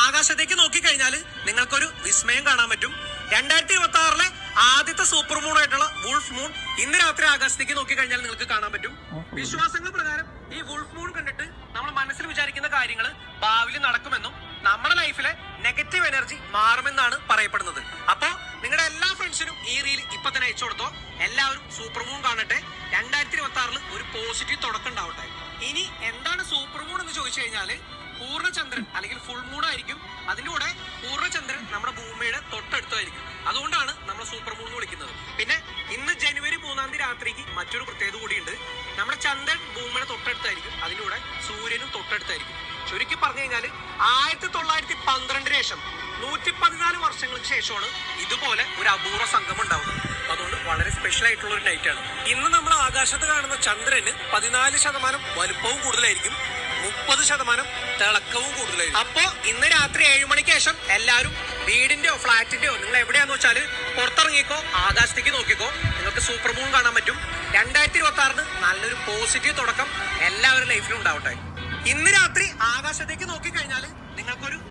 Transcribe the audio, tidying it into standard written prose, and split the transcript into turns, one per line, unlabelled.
ആകാശത്തേക്ക് നോക്കിക്കഴിഞ്ഞാൽ നിങ്ങൾക്കൊരു വിസ്മയം കാണാൻ പറ്റും. 2026 ആദ്യത്തെ സൂപ്പർ മൂൺ ആയിട്ടുള്ള വുൾഫ് മൂൺ ഇന്ന് രാത്രി ആകാശത്തേക്ക് നോക്കിക്കഴിഞ്ഞാൽ നിങ്ങൾക്ക് കാണാൻ പറ്റും. വിശ്വാസങ്ങൾ പ്രകാരം ഈ വുൾഫ് മൂൺ കണ്ടിട്ട് നമ്മൾ മനസ്സിൽ വിചാരിക്കുന്ന കാര്യങ്ങൾ ഭാവിയിൽ നടക്കുമെന്നും നമ്മുടെ ലൈഫിലെ നെഗറ്റീവ് എനർജി മാറുമെന്നാണ് പറയപ്പെടുന്നത്. അപ്പോ നിങ്ങളുടെ എല്ലാ ഫ്രണ്ട്സിനും ഈ റീൽ ഇപ്പൊ തന്നെ അയച്ചു കൊടുത്തോ. എല്ലാവരും സൂപ്പർ മൂൺ കാണട്ടെ. 2026 ഒരു പോസിറ്റീവ് തുടക്കം ഉണ്ടാവട്ടെ. ഇനി എന്താണ് സൂപ്പർ മൂൺ എന്ന് ചോദിച്ചു കഴിഞ്ഞാല് പൂർണ്ണചന്ദ്രൻ അല്ലെങ്കിൽ ഫുൾ മൂൺ ആയിരിക്കും. അതിലൂടെ പൂർണ്ണചന്ദ്രൻ നമ്മുടെ ഭൂമിയുടെ തൊട്ടടുത്തായിരിക്കും. അതുകൊണ്ടാണ് നമ്മൾ സൂപ്പർ മൂൺ എന്ന് വിളിക്കുന്നത്. പിന്നെ ഇന്ന് ജനുവരി 3 രാത്രിക്ക് മറ്റൊരു പ്രത്യേകത കൂടിയുണ്ട്. നമ്മുടെ ചന്ദ്രൻ ഭൂമിയുടെ തൊട്ടടുത്തായിരിക്കും. അതിലൂടെ സൂര്യനും തൊട്ടടുത്തായിരിക്കും. ചുരുക്കി പറഞ്ഞു കഴിഞ്ഞാൽ 1912 ശേഷം 114 വർഷങ്ങൾക്ക് ശേഷമാണ് ഇതുപോലെ ഒരു അപൂർവ സംഗമം ഉണ്ടാവുന്നത്. അതുകൊണ്ട് വളരെ സ്പെഷ്യൽ ആയിട്ടുള്ള ഒരു നൈറ്റ് ആണ് ഇന്ന്. നമ്മൾ ആകാശത്ത് കാണുന്ന ചന്ദ്രന് 14% വലുപ്പവും കൂടുതലായിരിക്കും, 30% തിളക്കവും കൂടുതലായിരിക്കും. അപ്പോ ഇന്ന് രാത്രി 7 മണിക്ക് ശേഷം എല്ലാവരും വീടിന്റെയോ ഫ്ലാറ്റിന്റെയോ നിങ്ങൾ എവിടെയാന്ന് വെച്ചാൽ പുറത്തിറങ്ങിക്കോ, ആകാശത്തേക്ക് നോക്കിക്കോ. നിങ്ങൾക്ക് സൂപ്പർ മൂൺ കാണാൻ പറ്റും. 2026 നല്ലൊരു പോസിറ്റീവ് തുടക്കം എല്ലാവരുടെ ലൈഫിലും ഉണ്ടാവട്ടെ. ഇന്ന് രാത്രി ആകാശത്തേക്ക് നോക്കിക്കഴിഞ്ഞാൽ നിങ്ങൾക്കൊരു